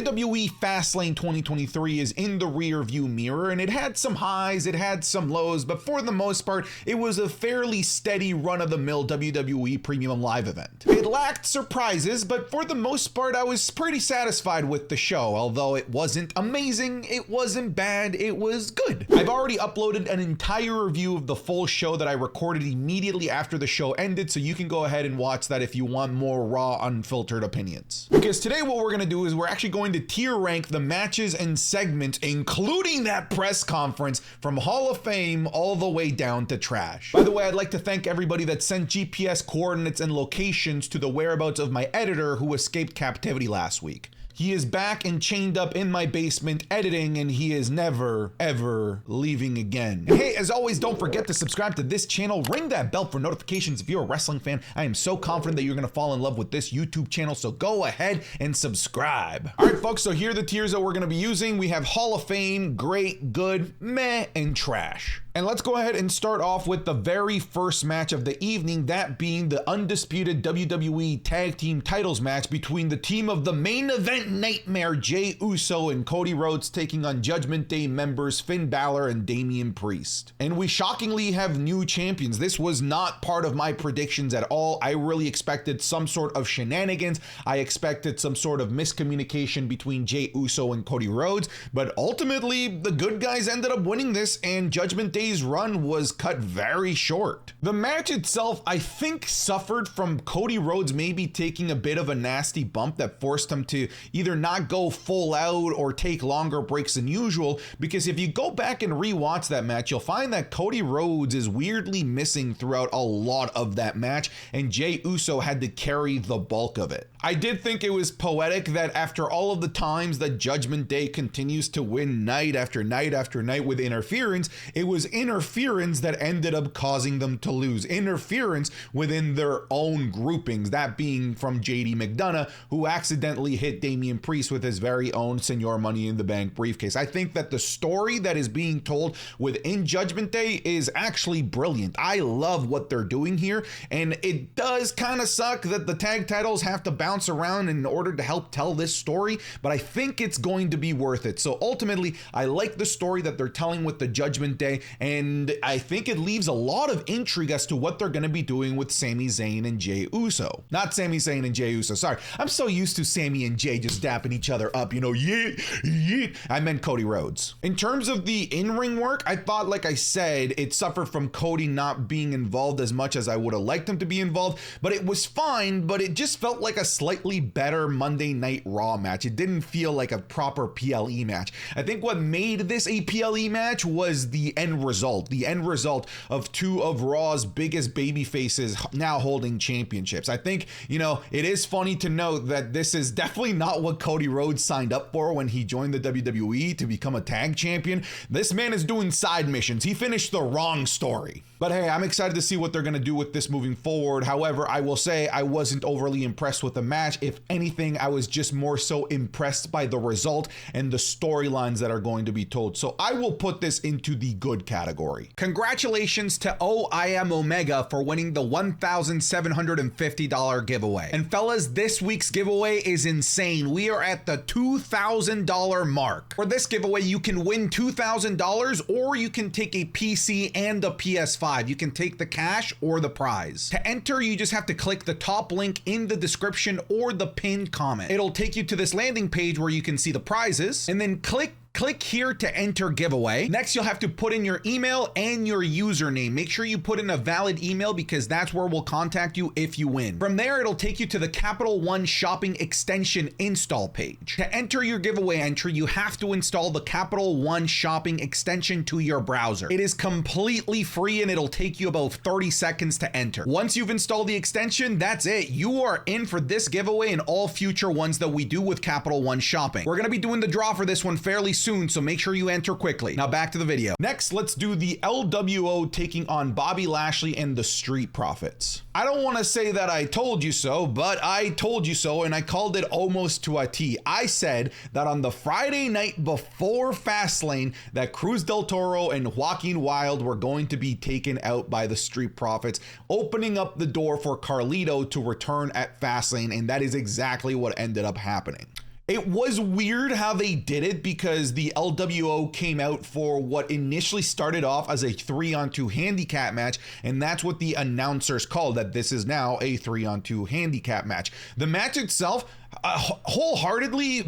WWE FASTLANE 2023 is in the rear view mirror, and it had some highs, it had some lows, but for the most part, it was a fairly steady run-of-the-mill WWE Premium Live event. It lacked surprises, but for the most part, I was pretty satisfied with the show. Although it wasn't amazing, it wasn't bad, it was good. I've already uploaded an entire review of the full show that I recorded immediately after the show ended, so you can go ahead and watch that if you want more raw, unfiltered opinions. Because today what we're gonna do is we're actually going to tier rank the matches and segments, including that press conference, from Hall of Fame all the way down to trash. By the way, I'd like to thank everybody that sent GPS coordinates and locations to the whereabouts of my editor who escaped captivity last week. He is back and chained up in my basement editing, and he is never, ever leaving again. And hey, as always, don't forget to subscribe to this channel. Ring that bell for notifications if you're a wrestling fan. I am so confident that you're gonna fall in love with this YouTube channel, so go ahead and subscribe. All right, folks, so here are the tiers that we're gonna be using. We have Hall of Fame, great, good, meh, and trash. And let's go ahead and start off with the very first match of the evening, that being the undisputed WWE Tag Team Titles match between the team of the main event nightmare Jey Uso and Cody Rhodes taking on Judgment Day members Finn Balor and Damian Priest. And we shockingly have new champions. This was not part of my predictions at all. I really expected some sort of shenanigans. I expected some sort of miscommunication between Jey Uso and Cody Rhodes, but ultimately the good guys ended up winning this, and Judgment Day's run was cut very short. The match itself, I think, suffered from Cody Rhodes maybe taking a bit of a nasty bump that forced him to either not go full out or take longer breaks than usual, because if you go back and rewatch that match, you'll find that Cody Rhodes is weirdly missing throughout a lot of that match, and Jey Uso had to carry the bulk of it. I did think it was poetic that after all of the times that Judgment Day continues to win night after night after night with interference, it was interference that ended up causing them to lose. Interference within their own groupings, that being from JD McDonough, who accidentally hit Damian Priest with his very own Senor Money in the Bank briefcase. I think that the story that is being told within Judgment Day is actually brilliant. I love what they're doing here, and it does kind of suck that the tag titles have to bounce around in order to help tell this story, but I think it's going to be worth it. So ultimately, I like the story that they're telling with the Judgment Day, and I think it leaves a lot of intrigue as to what they're going to be doing with Sami Zayn and Jey Uso. Not Sami Zayn and Jey Uso, sorry. I'm so used to Sami and Jey just dapping each other up, you know, yeet, yeet. I meant Cody Rhodes. In terms of the in-ring work, I thought, like I said, it suffered from Cody not being involved as much as I would have liked him to be involved, but it was fine, but it just felt like a slightly better Monday Night Raw match. It didn't feel like a proper PLE match. I think what made this a PLE match was the end result. The end result of two of Raw's biggest baby faces now holding championships. I think, you know, it is funny to note that this is definitely not what Cody Rhodes signed up for when he joined the WWE to become a tag champion. This man is doing side missions. He finished the wrong story. But hey, I'm excited to see what they're going to do with this moving forward. However, I will say I wasn't overly impressed with the match. If anything, I was just more so impressed by the result and the storylines that are going to be told. So I will put this into the good category. Congratulations to I Am Omega for winning the $1,750 giveaway. And fellas, this week's giveaway is insane. We are at the $2,000 mark. For this giveaway, you can win $2,000, or you can take a PC and a PS5. You can take the cash or the prize. To enter, you just have to click the top link in the description or the pinned comment. It'll take you to this landing page where you can see the prizes, and then click here to enter giveaway. Next, you'll have to put in your email and your username. Make sure you put in a valid email because that's where we'll contact you if you win. From there, it'll take you to the Capital One Shopping Extension install page. To enter your giveaway entry, you have to install the Capital One Shopping Extension to your browser. It is completely free and it'll take you about 30 seconds to enter. Once you've installed the extension, that's it. You are in for this giveaway and all future ones that we do with Capital One Shopping. We're going to be doing the draw for this one fairly soon, so make sure you enter quickly. Now back to the video. Next, let's do the LWO taking on Bobby Lashley and the Street Profits. I don't want to say that I told you so, but I told you so, and I called it almost to a T. I said that on the Friday night before Fastlane, that Cruz del Toro and Joaquin Wilde were going to be taken out by the Street Profits, opening up the door for Carlito to return at Fastlane, and that is exactly what ended up happening. It was weird how they did it because the LWO came out for what initially started off as a 3-on-2 handicap match, and that's what the announcers called that this is now a 3-on-2 handicap match. The match itself wholeheartedly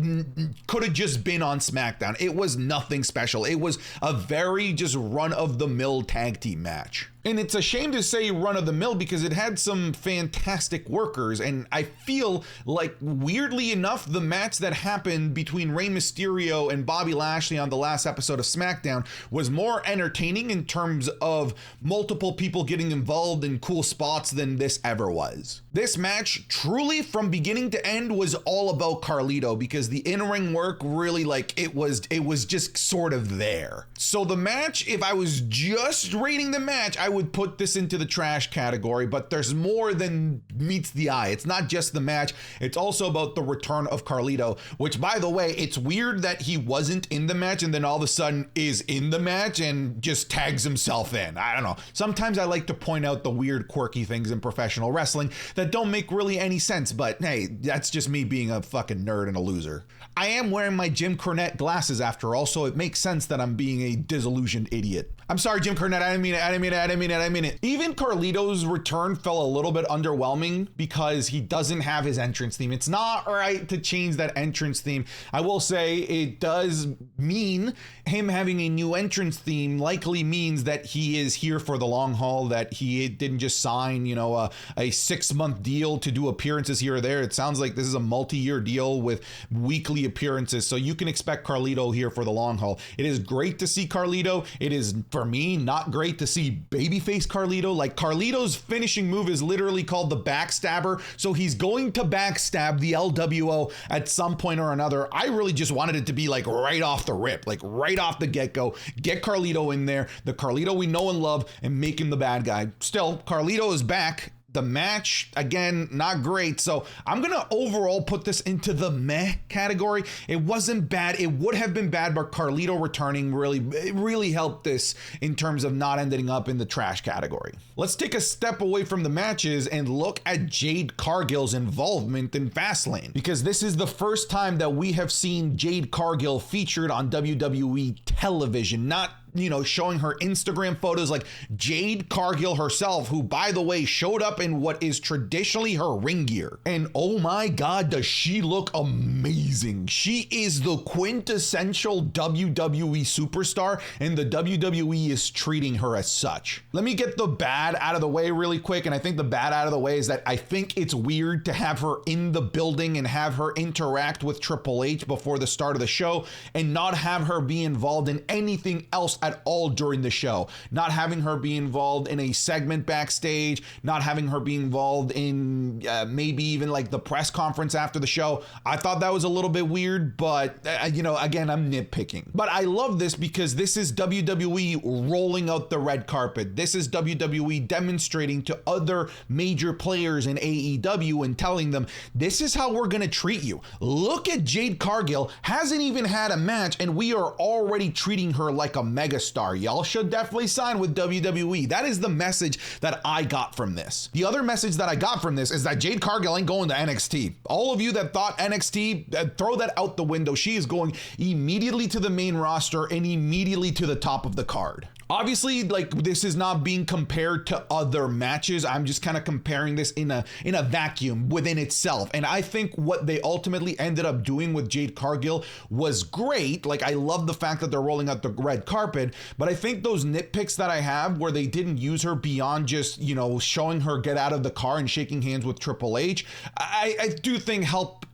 could have just been on SmackDown. It was nothing special. It was a very just run-of-the-mill tag team match. And it's a shame to say run-of-the-mill because it had some fantastic workers, and I feel like, weirdly enough, the match that happened between Rey Mysterio and Bobby Lashley on the last episode of SmackDown was more entertaining in terms of multiple people getting involved in cool spots than this ever was. This match, truly from beginning to end, was all about Carlito because the in-ring work really, like, it was just sort of there. So the match, if I was just rating the match, I would put this into the trash category, but there's more than meets the eye. It's not just the match, it's also about the return of Carlito, which, by the way, it's weird that he wasn't in the match and then all of a sudden is in the match and just tags himself in. I don't know. Sometimes I like to point out the weird, quirky things in professional wrestling that don't make really any sense, but hey, that's just me being a fucking nerd and a loser. I am wearing my Jim Cornette glasses after all, so it makes sense that I'm being a disillusioned idiot. I'm sorry, Jim Cornette, I didn't mean it. Even Carlito's return felt a little bit underwhelming because he doesn't have his entrance theme. It's not right to change that entrance theme. I will say it does mean him having a new entrance theme likely means that he is here for the long haul, that he didn't just sign, a 6-month deal to do appearances here or there. It sounds like this is a multi-year deal with weekly appearances, so you can expect Carlito here for the long haul. It is great to see Carlito. It is, for me, not great to see babyface Carlito. Like, Carlito's finishing move is literally called the backstabber, so he's going to backstab the LWO at some point or another. I really just wanted it to be like right off the rip, like right off the get-go. Get Carlito in there, the Carlito we know and love, and make him the bad guy. Still, Carlito is back. The match, again, not great. So I'm going to overall put this into the meh category. It wasn't bad. It would have been bad, but Carlito returning really helped this in terms of not ending up in the trash category. Let's take a step away from the matches and look at Jade Cargill's involvement in FASTLANE, because this is the first time that we have seen Jade Cargill featured on WWE television, not showing her Instagram photos, like Jade Cargill herself, who, by the way, showed up in what is traditionally her ring gear. And oh my God, does she look amazing. She is the quintessential WWE superstar, and the WWE is treating her as such. Let me get the bad out of the way really quick. And I think the bad out of the way is that I think it's weird to have her in the building and have her interact with Triple H before the start of the show and not have her be involved in anything else at all during the show. Not having her be involved in a segment backstage, not having her be involved in maybe even like the press conference after the show. I thought that was a little bit weird, but again, I'm nitpicking. But I love this because this is WWE rolling out the red carpet. This is WWE demonstrating to other major players in AEW and telling them, this is how we're going to treat you. Look at Jade Cargill, hasn't even had a match, and we are already treating her like a megastar. Y'all should definitely sign with WWE. That is the message that I got from this. The other message that I got from this is that Jade Cargill ain't going to NXT. All of you that thought NXT, throw that out the window. She is going immediately to the main roster and immediately to the top of the card. Obviously, like, this is not being compared to other matches. I'm just kind of comparing this in a vacuum within itself. And I think what they ultimately ended up doing with Jade Cargill was great. Like, I love the fact that they're rolling out the red carpet, but I think those nitpicks that I have where they didn't use her beyond just, showing her get out of the car and shaking hands with Triple H, I do think help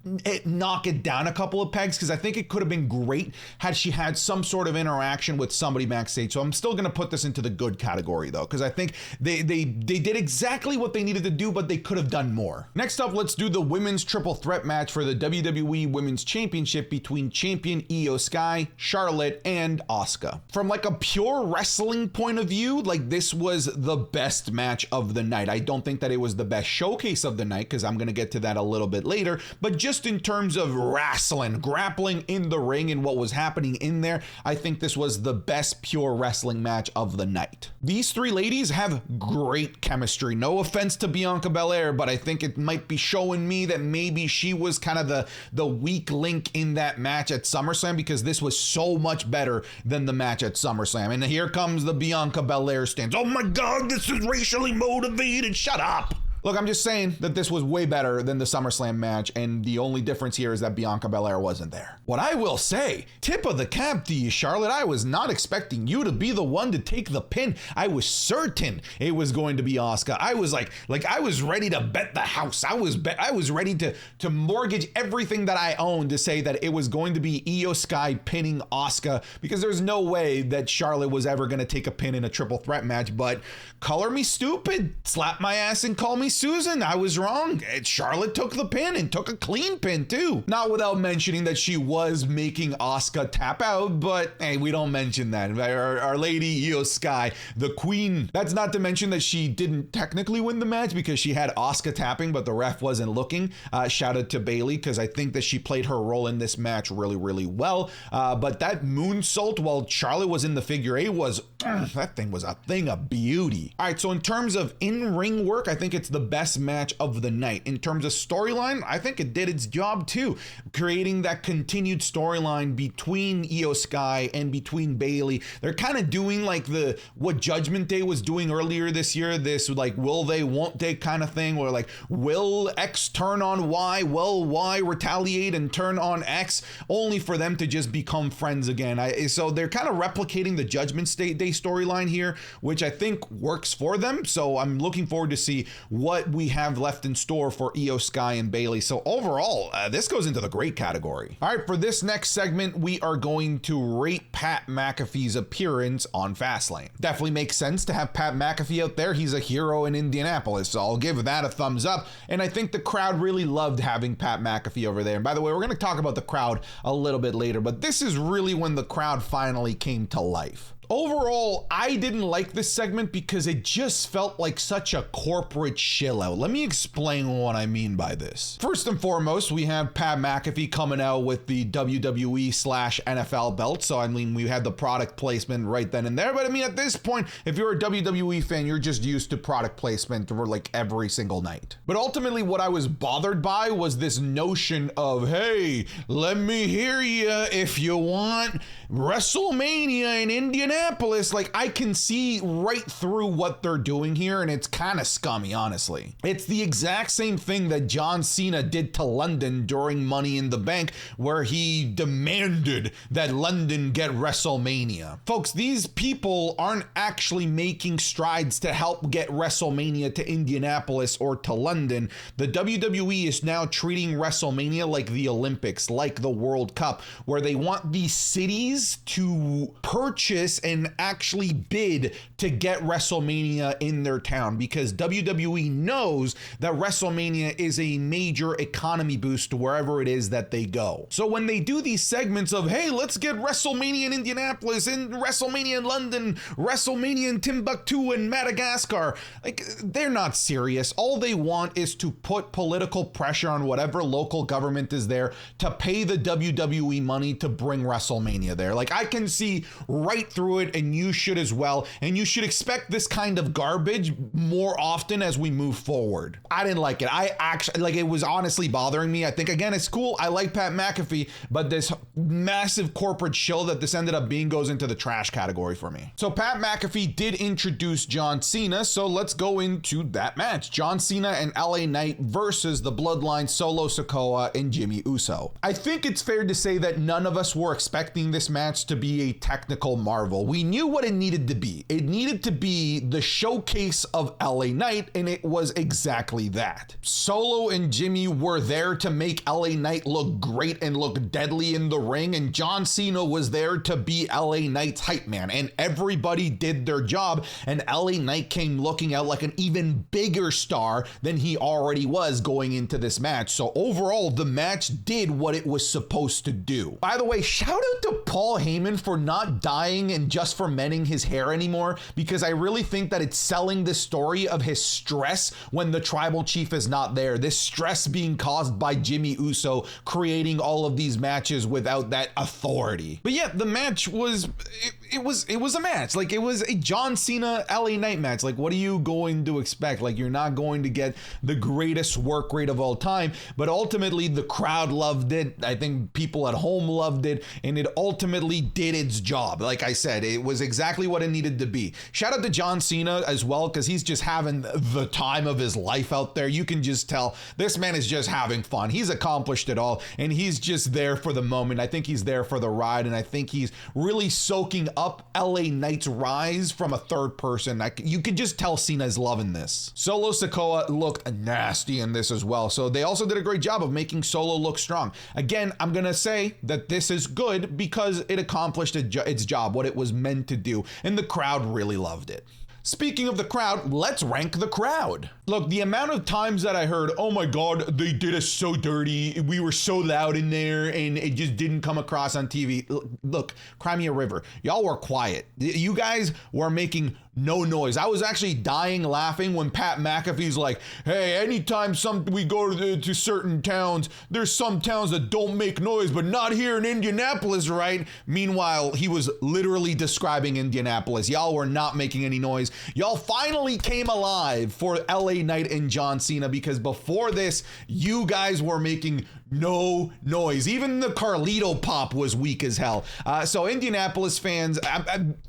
knock it down a couple of pegs, because I think it could have been great had she had some sort of interaction with somebody backstage. So I'm still going to put this into the good category though, because I think they did exactly what they needed to do, but they could have done more. Next up, let's do the women's triple threat match for the WWE Women's Championship between champion Io Sky, Charlotte, and Asuka. From like a pure wrestling point of view, like, this was the best match of the night. I don't think that it was the best showcase of the night, because I'm going to get to that a little bit later, but just just in terms of wrestling, grappling in the ring and what was happening in there, I think this was the best pure wrestling match of the night. These three ladies have great chemistry. No offense to Bianca Belair, but I think it might be showing me that maybe she was kind of the weak link in that match at SummerSlam, because this was so much better than the match at SummerSlam. And here comes the Bianca Belair stance. Oh my God, this is racially motivated. Shut up. Look, I'm just saying that this was way better than the SummerSlam match, and the only difference here is that Bianca Belair wasn't there. What I will say, tip of the cap to you, Charlotte. I was not expecting you to be the one to take the pin. I was certain it was going to be Asuka. I was like I was ready to bet the house. I was ready to mortgage everything that I owned to say that it was going to be Io Sky pinning Asuka, because there's no way that Charlotte was ever going to take a pin in a triple threat match. But color me stupid, slap my ass and call me Susan. I was wrong. Charlotte took the pin, and took a clean pin too. Not without mentioning that she was making Asuka tap out, but hey, we don't mention that. Our lady Io Sky, the queen. That's not to mention that she didn't technically win the match because she had Asuka tapping, but the ref wasn't looking. Shout out to Bayley, because I think that she played her role in this match really, really well. But that moonsault while Charlotte was in the figure eight was, that thing was a thing of beauty. All right, so in terms of in-ring work, I think it's the best match of the night. In terms of storyline, I think it did its job too, creating that continued storyline between Io Sky and between Bayley. They're kind of doing like what Judgment Day was doing earlier this year, this like will they, won't they kind of thing, where like, will X turn on Y? Will Y retaliate and turn on X, only for them to just become friends again? So they're kind of replicating the Judgment Day storyline here, which I think works for them. So I'm looking forward to see what we have left in store for Io Sky and Bayley. So overall, this goes into the great category. All right, for this next segment, we are going to rate Pat McAfee's appearance on Fastlane. Definitely makes sense to have Pat McAfee out there. He's a hero in Indianapolis, so I'll give that a thumbs up. And I think the crowd really loved having Pat McAfee over there. And by the way, we're going to talk about the crowd a little bit later, but this is really when the crowd finally came to life. Overall, I didn't like this segment because it just felt like such a corporate shill out. Let me explain what I mean by this. First and foremost, we have Pat McAfee coming out with the WWE/NFL belt. So, I mean, we had the product placement right then and there. But I mean, at this point, if you're a WWE fan, you're just used to product placement for like every single night. But ultimately, what I was bothered by was this notion of, hey, let me hear you if you want WrestleMania in Indianapolis. Like, I can see right through what they're doing here, and it's kind of scummy, honestly. It's the exact same thing that John Cena did to London during Money in the Bank, where he demanded that London get WrestleMania. Folks, these people aren't actually making strides to help get WrestleMania to Indianapolis or to London. The WWE is now treating WrestleMania like the Olympics, like the World Cup, where they want these cities to purchase and actually bid to get WrestleMania in their town, because WWE knows that WrestleMania is a major economy boost to wherever it is that they go. So when they do these segments of, hey, let's get WrestleMania in Indianapolis, and WrestleMania in London, WrestleMania in Timbuktu and Madagascar, like, they're not serious. All they want is to put political pressure on whatever local government is there to pay the WWE money to bring WrestleMania there. Like, I can see right through it, and you should as well. And you should expect this kind of garbage more often as we move forward. I didn't like it. I actually, like, it was honestly bothering me. I think, again, it's cool. I like Pat McAfee, but this massive corporate shill that this ended up being goes into the trash category for me. So Pat McAfee did introduce John Cena, so let's go into that match. John Cena and LA Knight versus the Bloodline, Solo Sikoa and Jimmy Uso. I think it's fair to say that none of us were expecting this match to be a technical marvel. We knew what it needed to be. It needed to be the showcase of LA Knight, and it was exactly that. Solo and Jimmy were there to make LA Knight look great and look deadly in the ring, and John Cena was there to be LA Knight's hype man, and everybody did their job, and LA Knight came looking out like an even bigger star than he already was going into this match. So overall, the match did what it was supposed to do. By the way, shout out to Paul Heyman for not dying and just for mending his hair anymore, because I really think that it's selling the story of his stress when the tribal chief is not there. This stress being caused by Jimmy Uso creating all of these matches without that authority. But yeah, the match was, it was a match. Like, it was a John Cena LA Knight match. Like, what are you going to expect? Like, you're not going to get the greatest work rate of all time, but ultimately the crowd loved it. I think people at home loved it, and it ultimately did its job. Like I said, it was exactly what it needed to be. Shout out to John Cena as well, because he's just having the time of his life out there. You can just tell this man is just having fun. He's accomplished it all, and he's just there for the moment. I think he's there for the ride, and I think he's really soaking up LA Knight's rise from a third person. You could just tell Cena's loving this. Solo Sikoa looked nasty in this as well, so they also did a great job of making Solo look strong. Again, I'm gonna say that this is good because it accomplished its job, what it was meant to do, and the crowd really loved it. Speaking of the crowd, let's rank the crowd. Look, the amount of times that I heard, oh my God, they did us so dirty, we were so loud in there, and it just didn't come across on TV. Look, Crimea River, y'all were quiet. You guys were making no noise. I was actually dying laughing when Pat McAfee's like, hey, anytime we go to certain towns, there's some towns that don't make noise, but not here in Indianapolis, right? Meanwhile, he was literally describing Indianapolis. Y'all were not making any noise. Y'all finally came alive for LA Knight and John Cena, because before this, you guys were making no noise. Even the Carlito pop was weak as hell. So Indianapolis fans,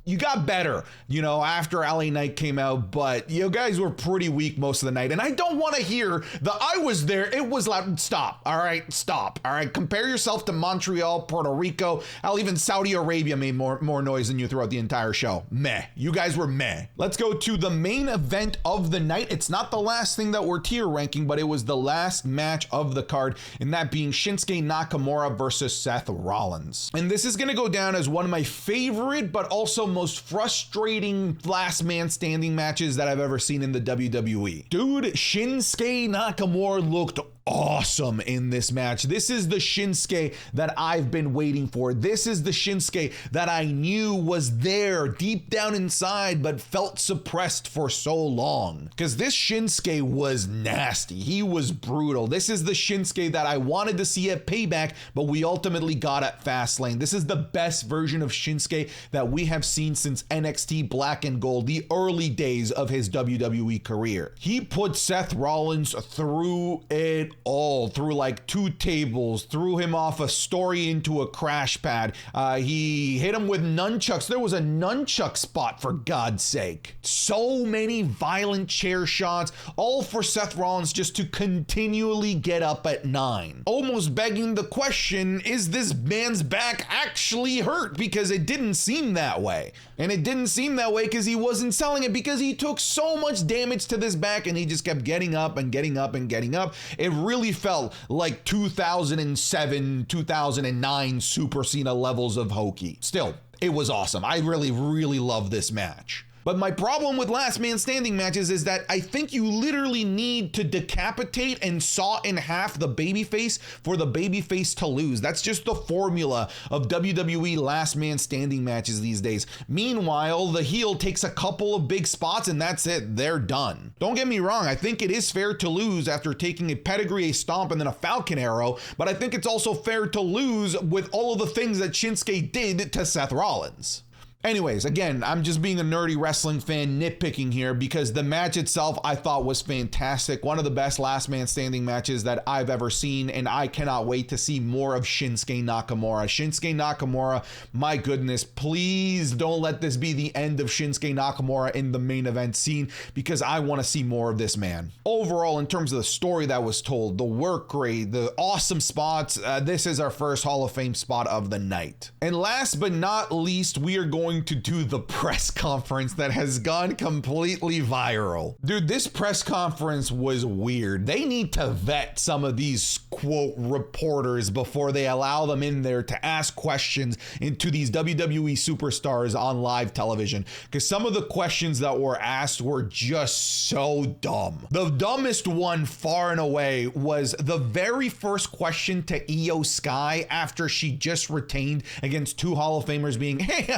you got better, after LA Knight came out, but you guys were pretty weak most of the night. And I don't want to hear the I was there, it was loud. Stop. All right, stop. All right, compare yourself to Montreal, Puerto Rico. Hell, even Saudi Arabia made more noise than you throughout the entire show. Meh. You guys were meh. Let's go to the main event of the night. It's not the last thing that we're tier ranking, but it was the last match of the card, and that being Shinsuke Nakamura versus Seth Rollins. And this is going to go down as one of my favorite, but also most frustrating last man standing matches that I've ever seen in the WWE. Dude, Shinsuke Nakamura looked awesome in this match. This is the Shinsuke that I've been waiting for. This is the Shinsuke that I knew was there deep down inside, but felt suppressed for so long. Because this Shinsuke was nasty. He was brutal. This is the Shinsuke that I wanted to see at Payback, but we ultimately got at Fastlane. This is the best version of Shinsuke that we have seen since NXT Black and Gold, the early days of his WWE career. He put Seth Rollins through it all, through like 2 tables, threw him off a story into a crash pad. He hit him with nunchucks. There was a nunchuck spot, for God's sake. So many violent chair shots, all for Seth Rollins just to continually get up at 9. Almost begging the question, is this man's back actually hurt? Because it didn't seem that way. And it didn't seem that way because he wasn't selling it, because he took so much damage to this back and he just kept getting up and getting up and getting up. It really felt like 2007, 2009 Super Cena levels of hokey. Still, it was awesome. I really, really love this match. But my problem with last man standing matches is that I think you literally need to decapitate and saw in half the babyface for the babyface to lose. That's just the formula of WWE last man standing matches these days. Meanwhile, the heel takes a couple of big spots and that's it. They're done. Don't get me wrong. I think it is fair to lose after taking a pedigree, a stomp, and then a Falcon Arrow. But I think it's also fair to lose with all of the things that Shinsuke did to Seth Rollins. Anyways, again, I'm just being a nerdy wrestling fan nitpicking here, because the match itself I thought was fantastic. One of the best last man standing matches that I've ever seen, and I cannot wait to see more of Shinsuke Nakamura. Shinsuke Nakamura, my goodness, please don't let this be the end of Shinsuke Nakamura in the main event scene, because I want to see more of this man. Overall, in terms of the story that was told, the work rate, the awesome spots, this is our first Hall of Fame spot of the night. And last but not least, we are going to do the press conference that has gone completely viral. Dude, this press conference was weird. They need to vet some of these quote reporters before they allow them in there to ask questions into these WWE superstars on live television, because some of the questions that were asked were just so dumb. The dumbest one far and away was the very first question to Io Sky after she just retained against 2 Hall of Famers being, hey,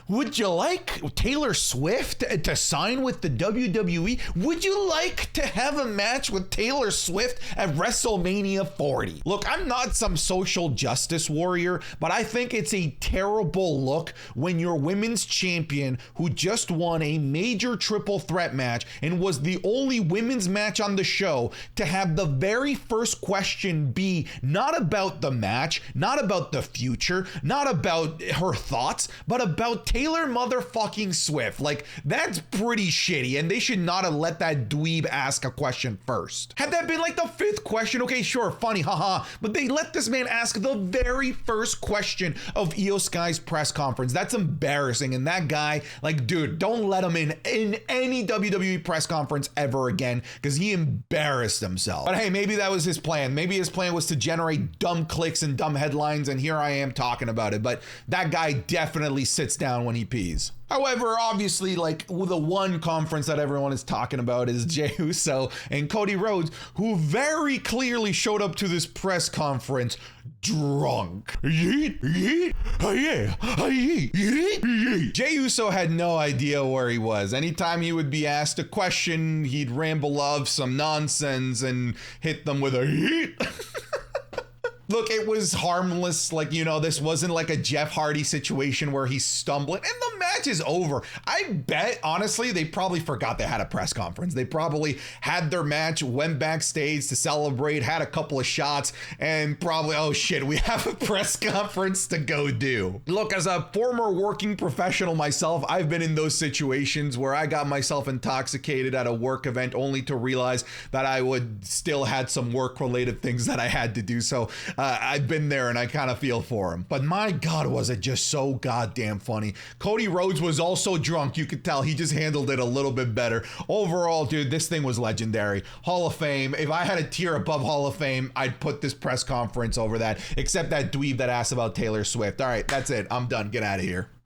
Would you like Taylor Swift to sign with the WWE? Would you like to have a match with Taylor Swift at WrestleMania 40? Look, I'm not some social justice warrior, but I think it's a terrible look when your women's champion, who just won a major triple threat match and was the only women's match on the show, to have the very first question be not about the match, not about the future, not about her thoughts, but about Taylor motherfucking Swift. Like, that's pretty shitty, and they should not have let that dweeb ask a question first. Had that been like the fifth question, okay, sure, funny, haha, but they let this man ask the very first question of Io Sky's press conference. That's embarrassing, and that guy, like, dude, don't let him in any WWE press conference ever again, because he embarrassed himself. But hey, maybe that was his plan. Maybe his plan was to generate dumb clicks and dumb headlines, and here I am talking about it, but that guy definitely sits down when he pees. However, obviously, like, the one conference that everyone is talking about is Jey Uso and Cody Rhodes, who very clearly showed up to this press conference drunk. Jey Uso had no idea where he was. Anytime he would be asked a question, he'd ramble off some nonsense and hit them with a yeet. Look, it was harmless. Like, you know, this wasn't like a Jeff Hardy situation where he's stumbling and the match is over. I bet, honestly, they probably forgot they had a press conference. They probably had their match, went backstage to celebrate, had a couple of shots, and probably, oh shit, we have a press conference to go do. Look, as a former working professional myself, I've been in those situations where I got myself intoxicated at a work event only to realize that I would still had some work-related things that I had to do. So I've been there and I kind of feel for him. But my God, was it just so goddamn funny. Cody Rhodes was also drunk. You could tell he just handled it a little bit better. Overall, dude, this thing was legendary. Hall of Fame. If I had a tier above Hall of Fame, I'd put this press conference over that, except that dweeb that asked about Taylor Swift. All right, that's it. I'm done. Get out of here.